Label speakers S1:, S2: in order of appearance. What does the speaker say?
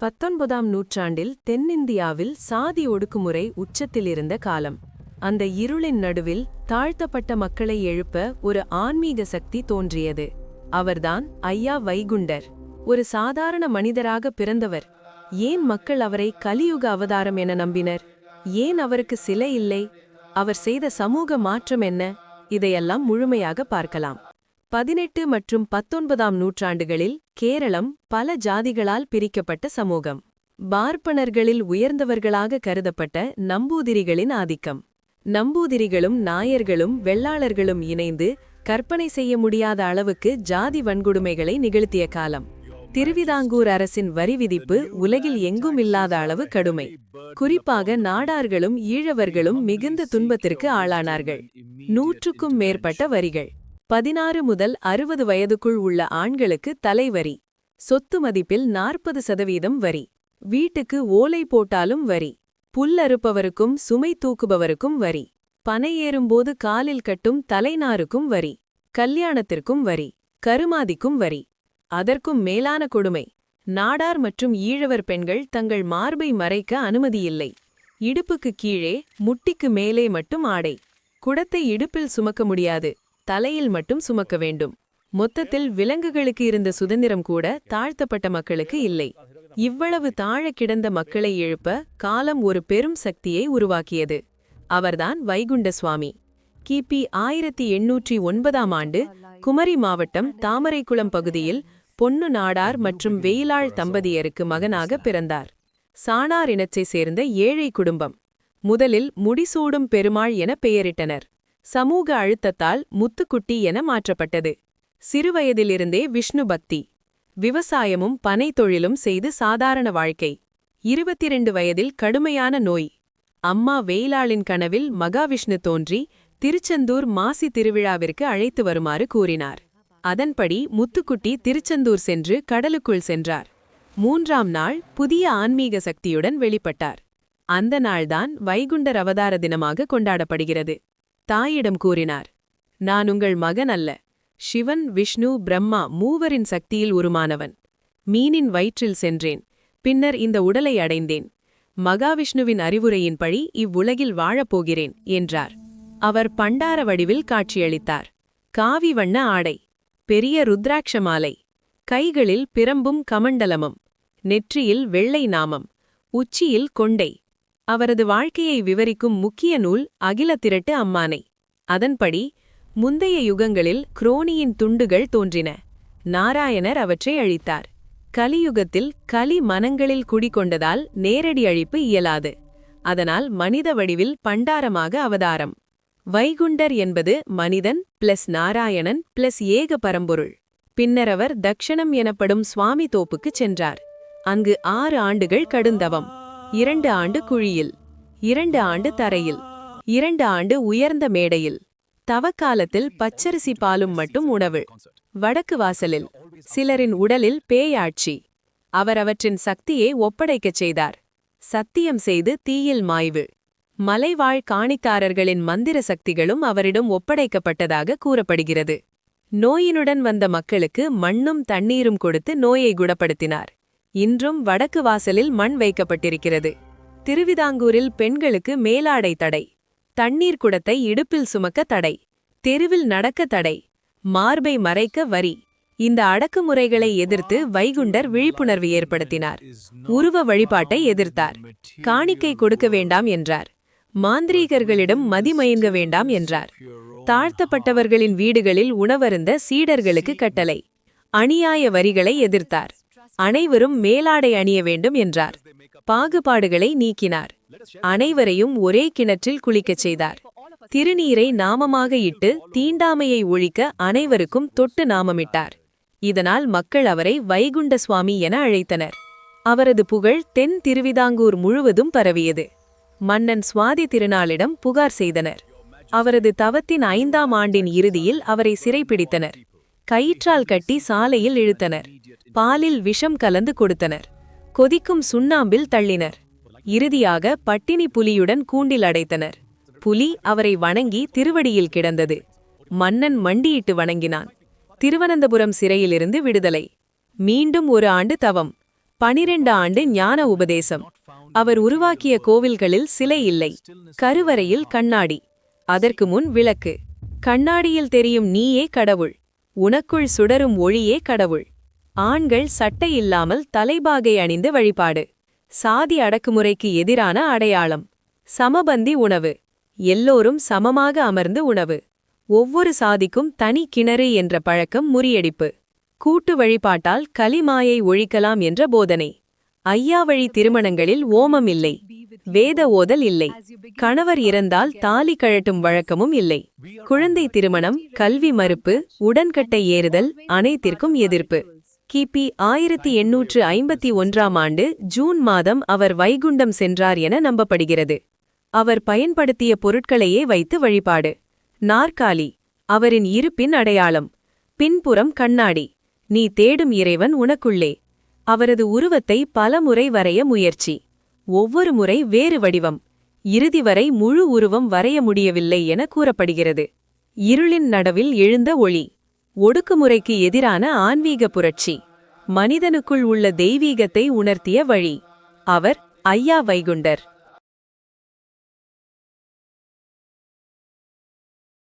S1: 19ஆம் நூற்றாண்டில் தென்னிந்தியாவில் சாதி ஒடுக்குமுறை உச்சத்தில் இருந்த காலம். அந்த இருளின் நடுவில் தாழ்த்தப்பட்ட மக்களை எழுப்ப ஒரு ஆன்மீக சக்தி தோன்றியது. அவர்தான் ஐயா வைகுண்டர். ஒரு சாதாரண மனிதராக பிறந்தவர். ஏன் மக்கள் அவரை கலியுக அவதாரம் என நம்பினர்? ஏன் அவருக்கு சிலை இல்லை? அவர் செய்த சமூக மாற்றம் என்ன? இதையெல்லாம் முழுமையாக பார்க்கலாம். 18 மற்றும் 19ஆம் நூற்றாண்டுகளில் கேரளம் பல ஜாதிகளால் பிரிக்கப்பட்ட சமூகம். பார்ப்பனர்களில் உயர்ந்தவர்களாக கருதப்பட்ட நம்பூதிரிகளின் ஆதிக்கம். நம்பூதிரிகளும் நாயர்களும் வெள்ளாளர்களும் இணைந்து கற்பனை செய்ய முடியாத அளவுக்கு ஜாதி வன்கொடுமைகளை நிகழ்த்திய காலம். திருவிதாங்கூர் அரசின் வரி விதிப்பு உலகில் எங்கும் இல்லாத அளவு கடுமை. குறிப்பாக நாடார்களும் ஈழவர்களும் மிகுந்த துன்பத்திற்கு ஆளானார்கள். 100க்கும் மேற்பட்ட வரிகள். 16 முதல் 60 வயதுக்குள் உள்ள ஆண்களுக்கு தலைவரி. சொத்து மதிப்பில் 40% வரி. வீட்டுக்கு ஓலை போட்டாலும் வரி. புல் அறுப்பவருக்கும் சுமை தூக்குபவருக்கும் வரி. பனை ஏறும்போது காலில் கட்டும் தலைநாருக்கும் வரி. கல்யாணத்திற்கும் வரி. கருமாதிக்கும் வரி. அதற்கும் மேலான கொடுமை. நாடார் மற்றும் ஈழவர் பெண்கள் தங்கள் மார்பை மறைக்க அனுமதியில்லை. இடுப்புக்கு கீழே முட்டிக்கு மேலே மட்டும் ஆடை. குடத்தை இடுப்பில் சுமக்க முடியாது, தலையில் மட்டும் சுமக்க வேண்டும். மொத்தத்தில் விலங்குகளுக்கு இருந்த சுதந்திரம் கூட தாழ்த்தப்பட்ட மக்களுக்கு இல்லை. இவ்வளவு தாழ கிடந்த மக்களை எழுப்ப காலம் ஒரு பெரும் சக்தியை உருவாக்கியது. அவர்தான் வைகுண்ட சுவாமி. கிபி 1809ஆம் ஆண்டு குமரி மாவட்டம் தாமரைக்குளம் பகுதியில் பொன்னு நாடார் மற்றும் வெயிலாள் தம்பதியருக்கு மகனாக பிறந்தார். சாணார் இனத்தைச் சேர்ந்த ஏழை குடும்பம். முதலில் முடிசூடும் பெருமாள் என பெயரிட்டனர். சமூக அழுத்தத்தால் முத்துக்குட்டி என மாற்றப்பட்டது. சிறுவயதிலிருந்தே விஷ்ணு பக்தி. விவசாயமும் பனை தொழிலும் செய்து சாதாரண வாழ்க்கை. 22 வயதில் கடுமையான நோய். அம்மா வெயிலாளின் கனவில் மகாவிஷ்ணு தோன்றி திருச்செந்தூர் மாசி திருவிழாவிற்கு அழைத்து வருமாறு கூறினார். அதன்படி முத்துக்குட்டி திருச்செந்தூர் சென்று கடலுக்குள் சென்றார். 3ஆம் நாள் புதிய ஆன்மீக சக்தியுடன் வெளிப்பட்டார். அந்த நாள்தான் வைகுண்டர் அவதார தினமாக கொண்டாடப்படுகிறது. தாயிடம் கூறினார், நான் உங்கள் மகன் அல்ல. சிவன், விஷ்ணு, பிரம்மா மூவரின் சக்தியில் உருமானவன். மீனின் வயிற்றில் சென்றேன். பின்னர் இந்த உடலை அடைந்தேன். மகாவிஷ்ணுவின் அறிவுரையின்படி இவ்வுலகில் வாழப்போகிறேன் என்றார். அவர் பண்டார வடிவில் காட்சியளித்தார். காவி வண்ண ஆடை, பெரிய ருத்ராட்ச மாலை, கைகளில் பிரம்பும் கமண்டலமும், நெற்றியில் வெள்ளை நாமம், உச்சியில் கொண்டை. அவரது வாழ்க்கையை விவரிக்கும் முக்கிய நூல் அகில திரட்டு அம்மானை. அதன்படி முந்தைய யுகங்களில் குரோனியின் துண்டுகள் தோன்றின. நாராயணர் அவற்றை அழித்தார். கலியுகத்தில் கலி மனங்களில் குடிகொண்டதால் நேரடி அழிப்பு இயலாது. அதனால் மனித வடிவில் பண்டாரமாக அவதாரம். வைகுண்டர் என்பது மனிதன் பிளஸ் நாராயணன் பிளஸ் ஏக பரம்பொருள். பின்னர் அவர் தக்ஷணம் எனப்படும் சுவாமி தோப்புக்குச் சென்றார். அங்கு 6 ஆண்டுகள் கடுந்தவம். 2 ஆண்டு குழியில், 2 ஆண்டு தரையில், 2 ஆண்டு உயர்ந்த மேடையில். தவக்காலத்தில் பச்சரிசி பாலும் மட்டும் உணவு. வடக்கு வாசலில் சிலரின் உடலில் பேயாட்சி. அவர் அவற்றின் சக்தியை ஒப்படைக்கச் செய்தார். சத்தியம் செய்து தீயில் மாய்வு. மலைவாழ் காணித்தாரர்களின் மந்திர சக்திகளும் அவரிடம் ஒப்படைக்கப்பட்டதாக கூறப்படுகிறது. நோயினுடன் வந்த மக்களுக்கு மண்ணும் தண்ணீரும் கொடுத்து நோயை குணப்படுத்தினார். இன்றும் வடக்கு வாசலில் மண் வைக்கப்பட்டிருக்கிறது. திருவிதாங்கூரில் பெண்களுக்கு மேலாடை தடை. தண்ணீர் குடத்தை இடுப்பில் சுமக்க தடை. தெருவில் நடக்க தடை. மார்பை மறைக்க வரி. இந்த அடக்குமுறைகளை எதிர்த்து வைகுண்டர் விழிப்புணர்வு ஏற்படுத்தினார். உருவ வழிபாட்டை எதிர்த்தார். காணிக்கை கொடுக்க வேண்டாம் என்றார். மாந்திரீகர்களிடம் மதிமயங்க வேண்டாம் என்றார். தாழ்த்தப்பட்டவர்களின் வீடுகளில் உணவருந்த சீடர்களுக்கு கட்டளை. அநியாய வரிகளை எதிர்த்தார். அனைவரும் மேலாடை அணிய வேண்டும் என்றார். பாகுபாடுகளை நீக்கினார். அனைவரையும் ஒரே கிணற்றில் குளிக்கச் செய்தார். திருநீரை நாமமாக இட்டு தீண்டாமையை ஒழிக்க அனைவருக்கும் தொட்டு நாமமிட்டார். இதனால் மக்கள் அவரை வைகுண்ட சுவாமி என அழைத்தனர். அவரது புகழ் தென் திருவிதாங்கூர் முழுவதும் பரவியது. மன்னன் சுவாதி திருநாளிடம் புகார் செய்தனர். அவரது தவத்தின் 5ஆம் ஆண்டின் இறுதியில் அவரை சிறைப்பிடித்தனர். கயிற்றால் கட்டி சாலையில் இழுத்தனர். பாலில் விஷம் கலந்து கொடுத்தனர். கொதிக்கும் சுண்ணாம்பில் தள்ளினர். இறுதியாக பட்டினி புலியுடன் கூண்டில் அடைத்தனர். புலி அவரை வணங்கி திருவடியில் கிடந்தது. மன்னன் மண்டியிட்டு வணங்கினான். திருவனந்தபுரம் சிறையிலிருந்து விடுதலை. மீண்டும் 1 ஆண்டு தவம். 12 ஆண்டு ஞான உபதேசம். அவர் உருவாக்கிய கோவில்களில் சிலை இல்லை, கருவறையில் கண்ணாடி, அதற்கு முன் விளக்கு. கண்ணாடியில் தெரியும் நீயே கடவுள், உனக்குள் சுடரும் ஒளியே கடவுள். ஆண்கள் சட்டை இல்லாமல் தலைபாகை அணிந்து வழிபாடு. சாதி அடக்குமுறைக்கு எதிரான அடையாளம். சமபந்தி உணவு, எல்லோரும் சமமாக அமர்ந்து உணவு. ஒவ்வொரு சாதிக்கும் தனி கிணறு என்ற பழக்கம் முறியடிப்பு. கூட்டு வழிபாட்டால் கலிமாயை ஒழிக்கலாம் என்ற போதனை. ஐயாவழி திருமணங்களில் ஓமம் இல்லை, வேத ஓதல் இல்லை, கணவர் இறந்தால் தாலி கழட்டும் வழக்கமும் இல்லை. குழந்தை திருமணம், கல்வி மறுப்பு, உடன்கட்டை ஏறுதல் அனைத்திற்கும் எதிர்ப்பு. கிபி 1851ஆம் ஆண்டு ஜூன் மாதம் அவர் வைகுண்டம் சென்றார் என நம்பப்படுகிறது. அவர் பயன்படுத்திய பொருட்களையே வைத்து வழிபாடு. நாற்காலி, அவரின் இருப்பின் அடையாளம். பின்புறம் கண்ணாடி, நீ தேடும் இறைவன் உனக்குள்ளே. அவரது உருவத்தை பலமுறை வரைய முயற்சி, ஒவ்வொரு முறை வேறு வடிவம். இறுதி வரை முழு உருவம் வரைய முடியவில்லை என கூறப்படுகிறது. இருளின் நடுவில் எழுந்த ஒளி, ஒடுக்குமுறைக்கு எதிரான ஆன்மீக புரட்சி, மனிதனுக்குள் உள்ள தெய்வீகத்தை உணர்த்திய வழி. அவர் ஐயா வைகுண்டர்.